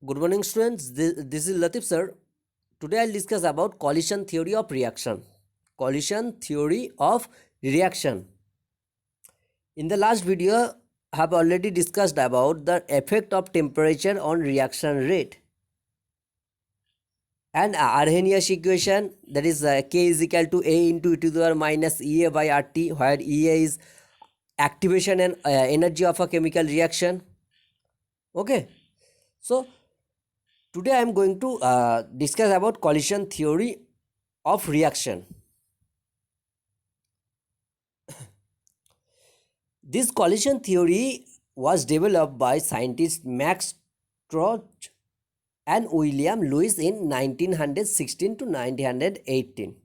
Good morning, students. This is Latif sir. Today I'll discuss about collision theory of reaction. Collision theory of reaction. In the last video, I have already discussed about the effect of temperature on reaction rate. And Arrhenius equation, that is K is equal to A into e to the power minus EA by RT, where EA is activation and energy of a chemical reaction. Okay. So today I am going to discuss about collision theory of reaction. This collision theory was developed by scientists Max Stroh and William Lewis in 1916 to 1918.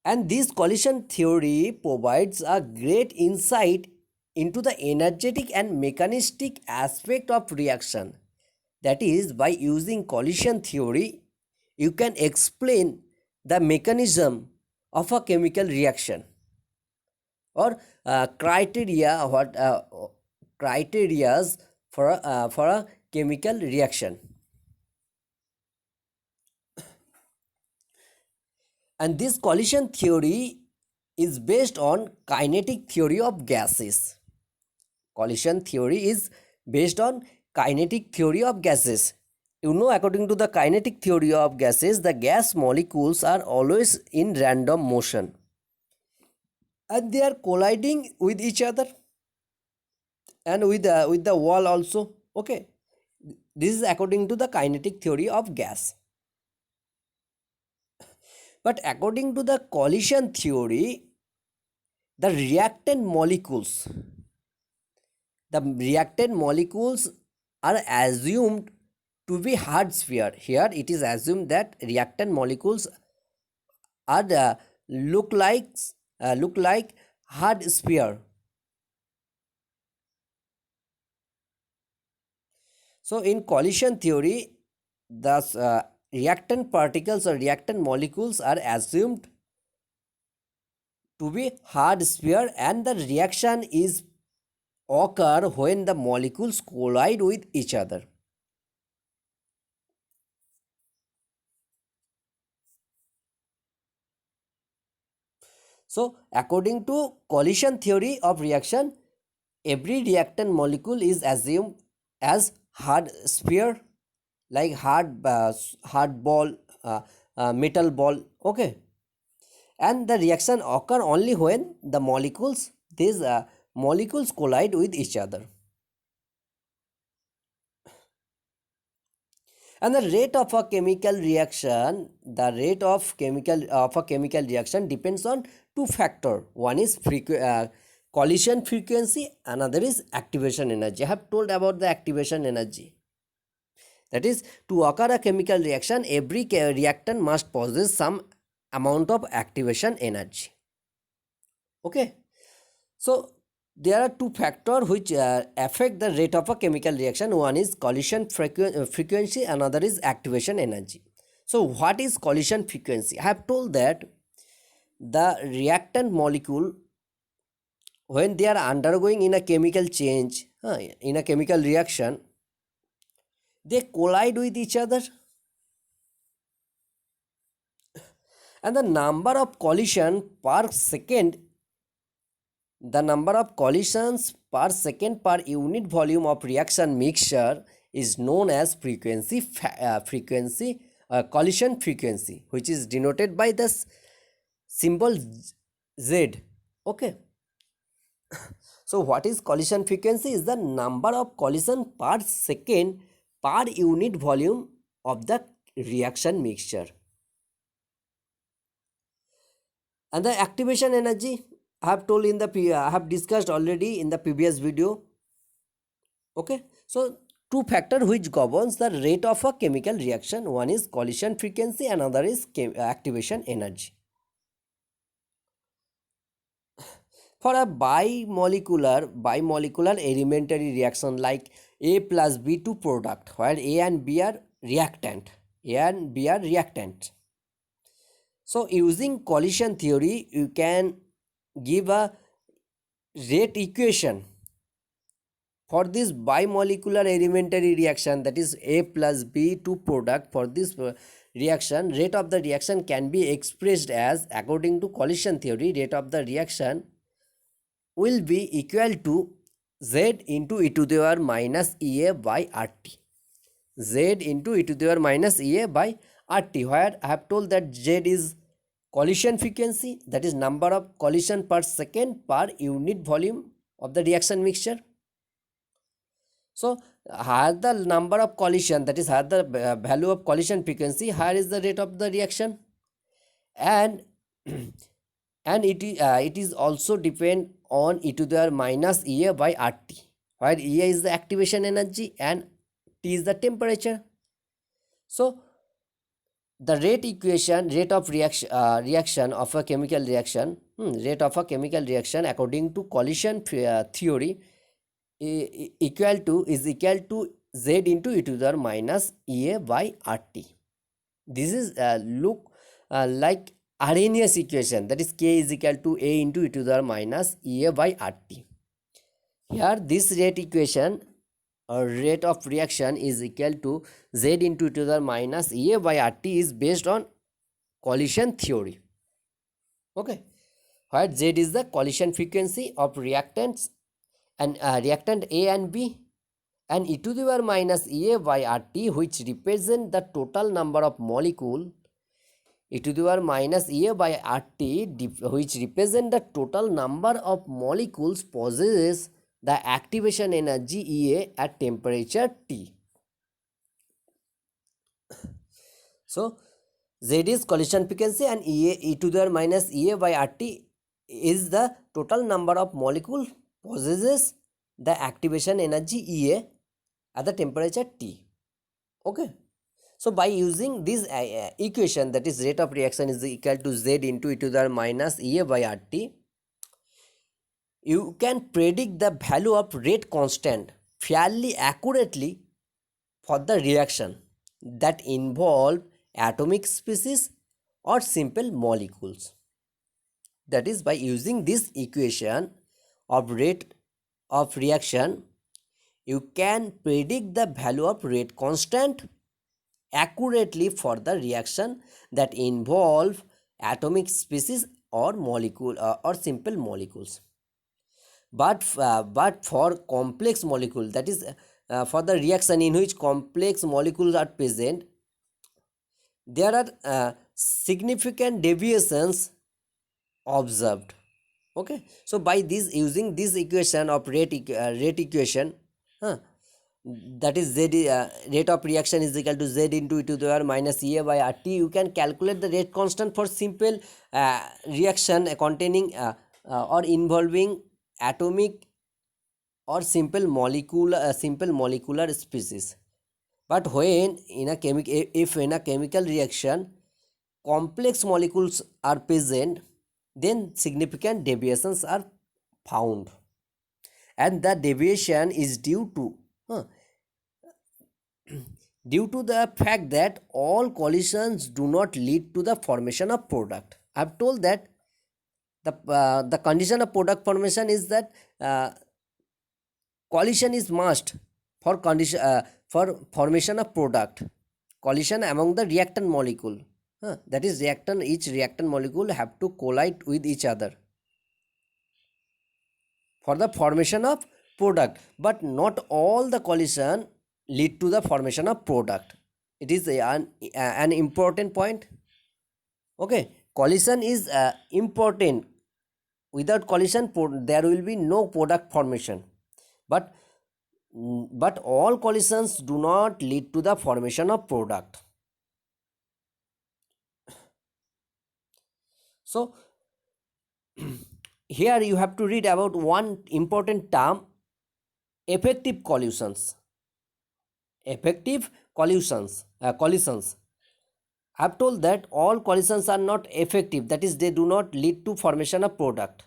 And this collision theory provides a great insight into the energetic and mechanistic aspect of reaction. That is, by using collision theory, you can explain the mechanism of a chemical reaction or criterias for a chemical reaction. And this collision theory is based on kinetic theory of gases. Collision theory is based on kinetic theory of gases. You know, according to the kinetic theory of gases, the gas molecules are always in random motion and they are colliding with each other and with the wall also. Okay, this is according to the kinetic theory of gas. But according to the collision theory, the reactant molecules are assumed to be hard sphere. Here it is assumed that reactant molecules are look like hard sphere. So in collision theory, the reactant particles or reactant molecules are assumed to be hard sphere, and the reaction is occur when the molecules collide with each other. So according to collision theory of reaction, every reactant molecule is assumed as hard sphere, like hard ball, metal ball. Okay, and the reaction occur only when the these molecules collide with each other. And the rate of a chemical reaction, depends on two factors. One is collision frequency, another is activation energy. I have told about the activation energy. That is, to occur a chemical reaction, every reactant must possess some amount of activation energy. Okay, so there are two factors which affect the rate of a chemical reaction. One is collision frequency, another is activation energy. So what is collision frequency? I have told that the reactant molecule, when they are undergoing in a chemical change, in a chemical reaction, they collide with each other, and the number of collisions per unit volume of reaction mixture is known as collision frequency, which is denoted by this symbol Z. Okay. So what is collision frequency? Is the number of collision per second per unit volume of the reaction mixture. And the activation energy, I have discussed already in the previous video. Okay, so two factors which governs the rate of a chemical reaction. One is collision frequency, another is activation energy. For a bimolecular elementary reaction like A plus B2 product, where A and B are reactant. So using collision theory, you can give a rate equation For this bimolecular elementary reaction, that is A plus B to product, for this reaction, rate of the reaction can be expressed as, according to collision theory, rate of the reaction will be equal to Z into e to the power minus Ea by RT. Z into e to the power minus Ea by RT, where I have told that Z is collision frequency, that is number of collision per second per unit volume of the reaction mixture. So higher the number of collision, that is higher the value of collision frequency, higher is the rate of the reaction. And and it is also depend on e to the power minus Ea by RT, where Ea is the activation energy and T is the temperature. So the rate equation, rate of reaction of a chemical reaction, rate of a chemical reaction according to collision theory is equal to Z into e to the power minus Ea by RT. This is look like Arrhenius equation, that is K is equal to A into e to the power minus Ea by RT. Here this rate equation or rate of reaction is equal to Z into e to the power minus Ea by RT is based on collision theory. Okay, where Z is the collision frequency of reactants and reactant A and B, and e to the power minus Ea by RT, which represent the total number of molecule, e to the power minus Ea by RT, which represent the total number of molecules, possesses the activation energy Ea at temperature T. So Z is collision frequency and e to the power minus Ea by RT is the total number of molecule possesses the activation energy Ea at the temperature T. Okay. So by using this equation, that is rate of reaction is equal to Z into e to the power minus Ea by RT, you can predict the value of rate constant fairly accurately for the reaction that involve atomic species or simple molecules. That is, by using this equation of rate of reaction, you can predict the value of rate constant accurately for the reaction that involve atomic species or molecule or simple molecules. But for complex molecule, that is for the reaction in which complex molecules are present, there are significant deviations observed. Okay, so by this, using this equation of rate equation, that is Z rate of reaction is equal to Z into e to the power minus Ea by RT, you can calculate the rate constant for simple reaction containing or involving atomic or simple molecular species. But when in a if in a chemical reaction complex molecules are present, then significant deviations are found, and the deviation is due to the fact that all collisions do not lead to the formation of product. I have told that the condition of product formation is that collision is must for for formation of product. Collision among the reactant molecule, that is each reactant molecule have to collide with each other for the formation of product, but not all the collision lead to the formation of product. It is an important point. Okay, collision is important. Without collision, there will be no product formation. But all collisions do not lead to the formation of product. So here you have to read about one important term, effective collisions. Effective collisions. I have told that all collisions are not effective, that is, they do not lead to formation of product.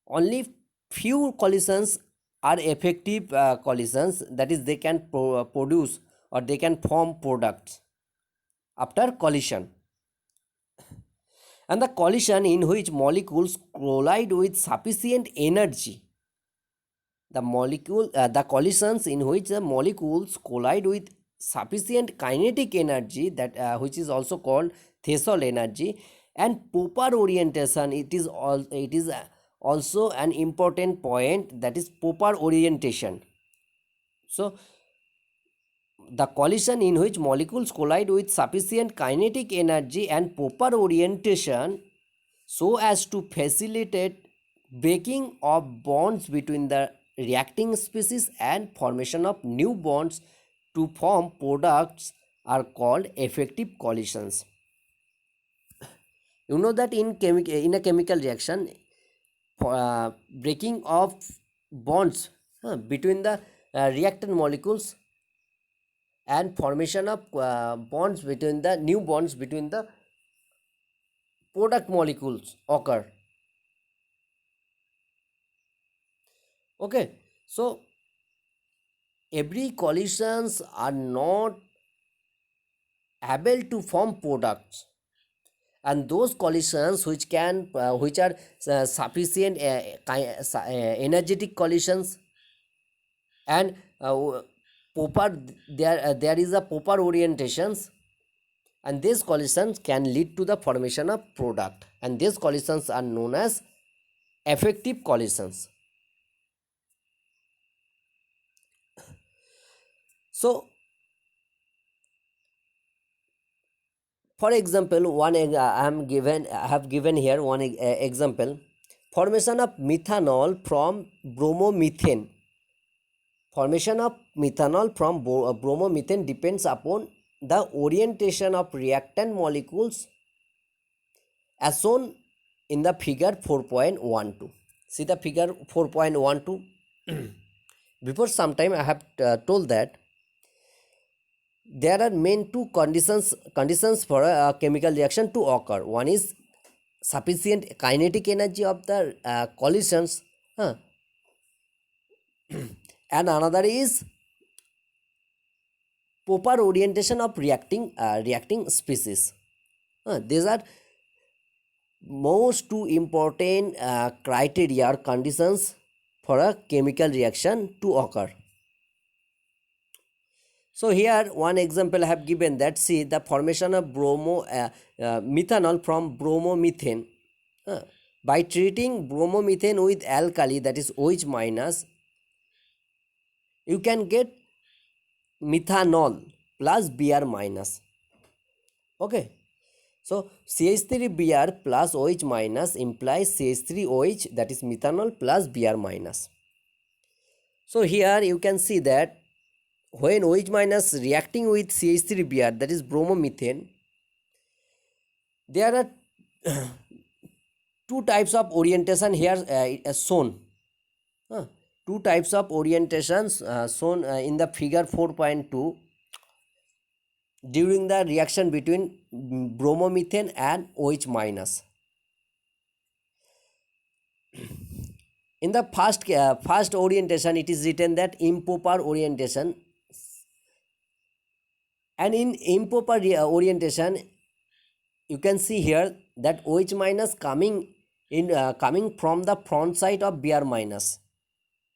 Only few collisions are effective collisions, that is, they can produce or they can form products after collision. And the collision in which molecules collide with sufficient energy the collisions in which the molecules collide with sufficient kinetic energy, that which is also called threshold energy, and proper orientation. It is also an important point, that is proper orientation. So the collision in which molecules collide with sufficient kinetic energy and proper orientation so as to facilitate breaking of bonds between the reacting species and formation of new bonds to form products are called effective collisions. You know that in a chemical reaction, breaking of bonds between the reactant molecules and formation of bonds between the new bonds between the product molecules occur. Okay, so every collisions are not able to form products, and those collisions which are sufficient energetic collisions and proper there is a proper orientations, and these collisions can lead to the formation of product, and these collisions are known as effective collisions. So for example, I have given here one example: formation of methanol from bromomethane. Formation of methanol from bromomethane depends upon the orientation of reactant molecules as shown in the figure 4.12. See the figure 4.12. Before some time I have told that there are main two conditions for a chemical reaction to occur. One is sufficient kinetic energy of the collisions, and another is proper orientation of reacting species. These are most two important criteria or conditions for a chemical reaction to occur. So here one example I have given, that see the formation of methanol from bromomethane. By treating bromomethane with alkali, that is OH minus, you can get methanol plus Br minus. Okay, so CH3Br plus OH minus implies CH3OH, that is methanol plus Br minus. So here you can see that when OH minus reacting with CH3Br, that is bromomethane, there are two types of orientation here shown. Two types of orientations shown in the figure 4.2 during the reaction between bromomethane and OH minus. In the first orientation, it is written that improper orientation, and in improper orientation, you can see here that OH minus coming from the front side of Br minus.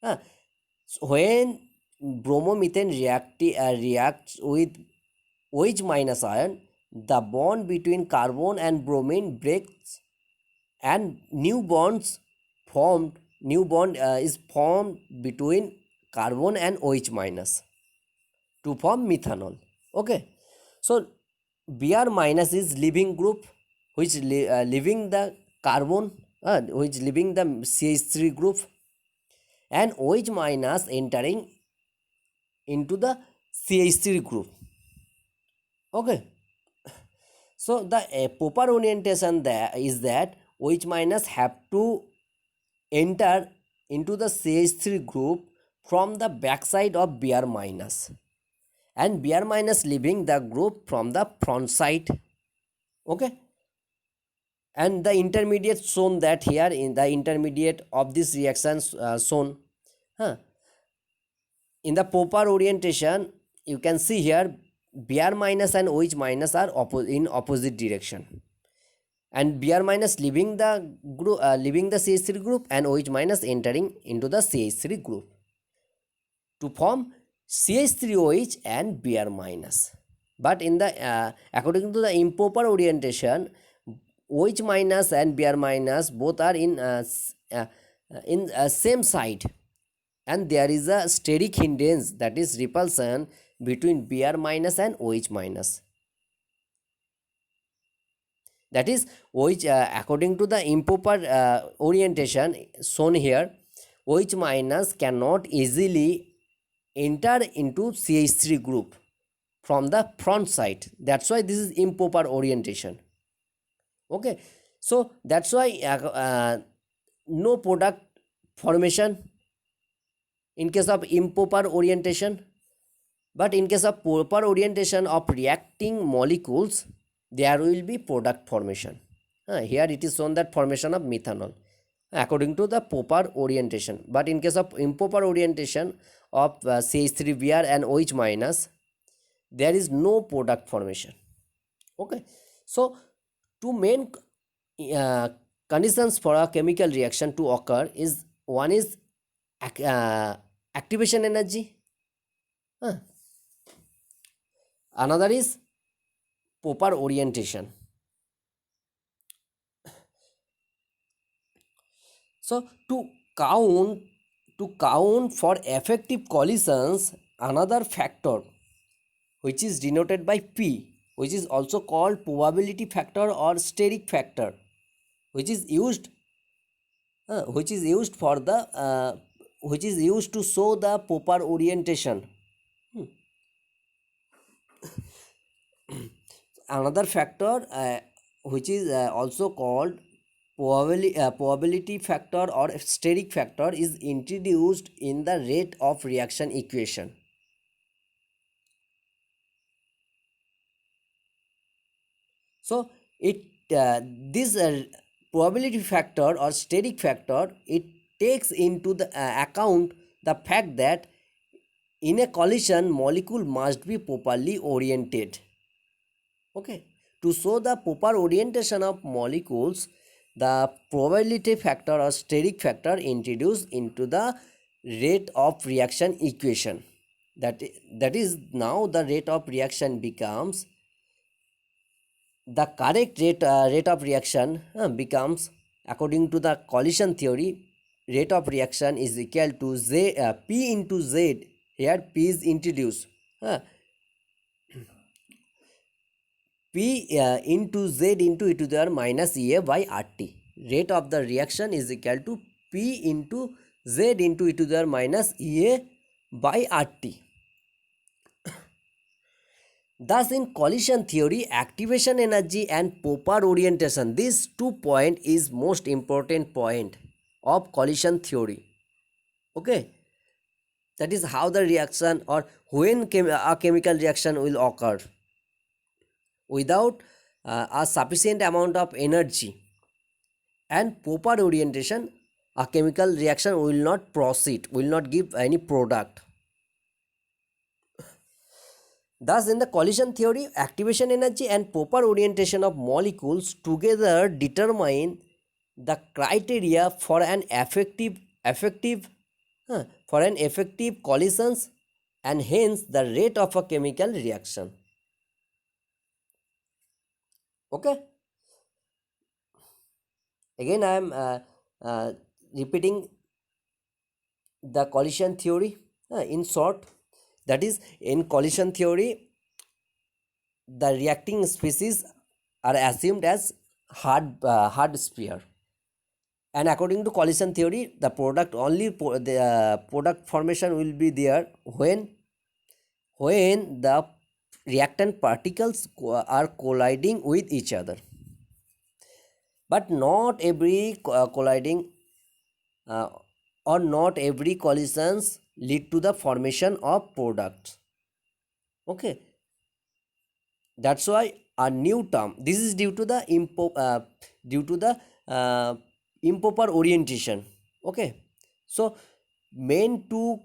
So when bromomethane reacts with OH minus ion, the bond between carbon and bromine breaks, and new bond is formed between carbon and OH minus to form methanol. Okay, so Br minus is leaving group, which leaving the carbon, which leaving the CH3 group, and OH minus entering into the CH3 group. Okay, so the proper orientation there is that OH minus have to enter into the CH3 group from the backside of Br minus, and Br minus leaving the group from the front side. Okay, and the intermediate shown that here in the intermediate of this reaction shown. In the proper orientation, you can see here Br minus and OH minus are in opposite direction, and Br minus leaving the group, leaving the CH3 group, and OH minus entering into the CH3 group. to form CH3OH and Br minus. But in the according to the improper orientation, OH minus and Br minus both are in same side, and there is a steric hindrance, that is repulsion, between Br minus and OH minus. That is OH, according to the improper orientation shown here, OH minus cannot easily enter into CH3 group from the front side. That's why this is improper orientation. Okay, so that's why no product formation in case of improper orientation. But in case of proper orientation of reacting molecules, there will be product formation. Here it is shown that formation of methanol according to the proper orientation. But in case of improper orientation of CH3Br and OH minus, there is no product formation. Okay, so two main conditions for a chemical reaction to occur is, one is activation energy, another is proper orientation. So to count for effective collisions, another factor which is denoted by P, which is also called probability factor or steric factor, which is used for the which is used to show the proper orientation. Another factor which is also called probability factor or steric factor is introduced in the rate of reaction equation. So this probability factor or steric factor, it takes into the account the fact that in a collision molecule must be properly oriented. Okay, to show the proper orientation of molecules, the probability factor or steric factor introduced into the rate of reaction equation. That is, now the rate of reaction becomes, the correct rate of reaction becomes, according to the collision theory, rate of reaction is equal to P into Z. Here P is introduced. P into Z into e to the power minus EA by RT. Rate of the reaction is equal to P into Z into e to the power minus EA by RT. Thus, in collision theory, activation energy and proper orientation, this 2 point is most important point of collision theory. Okay, that is how the reaction, or when a chemical reaction will occur. Without a sufficient amount of energy and proper orientation, a chemical reaction will not proceed, will not give any product. Thus, in the collision theory, activation energy and proper orientation of molecules together determine the criteria for an effective collisions, and hence the rate of a chemical reaction. Okay. Again, I am repeating the collision theory in short. That is, in collision theory, the reacting species are assumed as hard sphere, and according to collision theory, the product product formation will be there when the reactant particles are colliding with each other. But not every colliding or not every collisions lead to the formation of products. Okay, that's why a new term, this is due to the improper orientation. Okay, so main two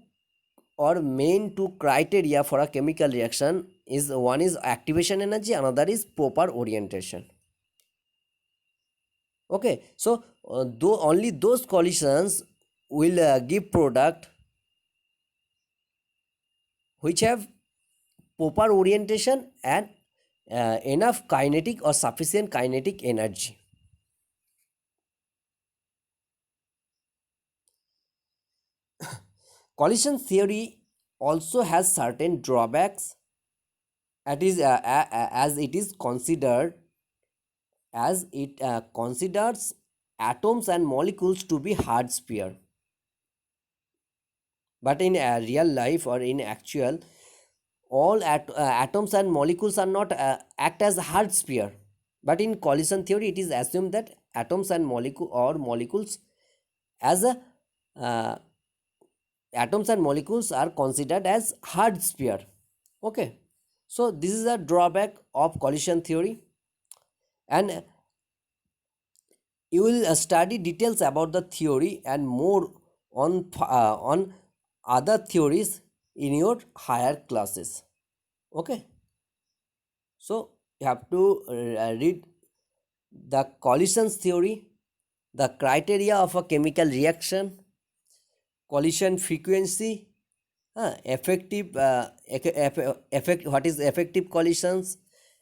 criteria for a chemical reaction is, one is activation energy, another is proper orientation. Okay, so only those collisions will give product which have proper orientation and enough kinetic or sufficient kinetic energy. Collision theory also has certain drawbacks, as it is considered as it considers atoms and molecules to be hard sphere. But in real life or in actual, all atoms and molecules are not act as hard sphere. But in collision theory, it is assumed that atoms and molecules as a uh, atoms and molecules are considered as hard sphere. Okay, so this is a drawback of collision theory, and you will study details about the theory and more on other theories in your higher classes. Okay, so you have to read the collisions theory, the criteria of a chemical reaction, collision frequency, what is effective collisions,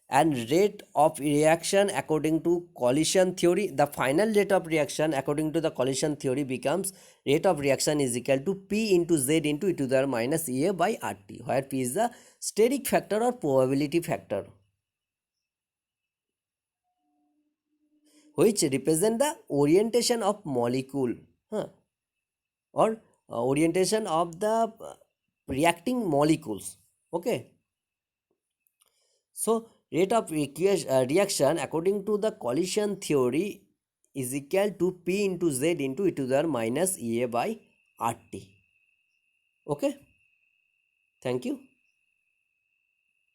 and rate of reaction according to collision theory. The final rate of reaction according to the collision theory becomes rate of reaction is equal to P into Z into e to the minus EA by RT, where P is the steric factor or probability factor, which represent the orientation of molecule, or orientation of the reacting molecules. Okay, so rate of reaction according to the collision theory is equal to P into Z into e to the minus EA by RT. Okay, thank you.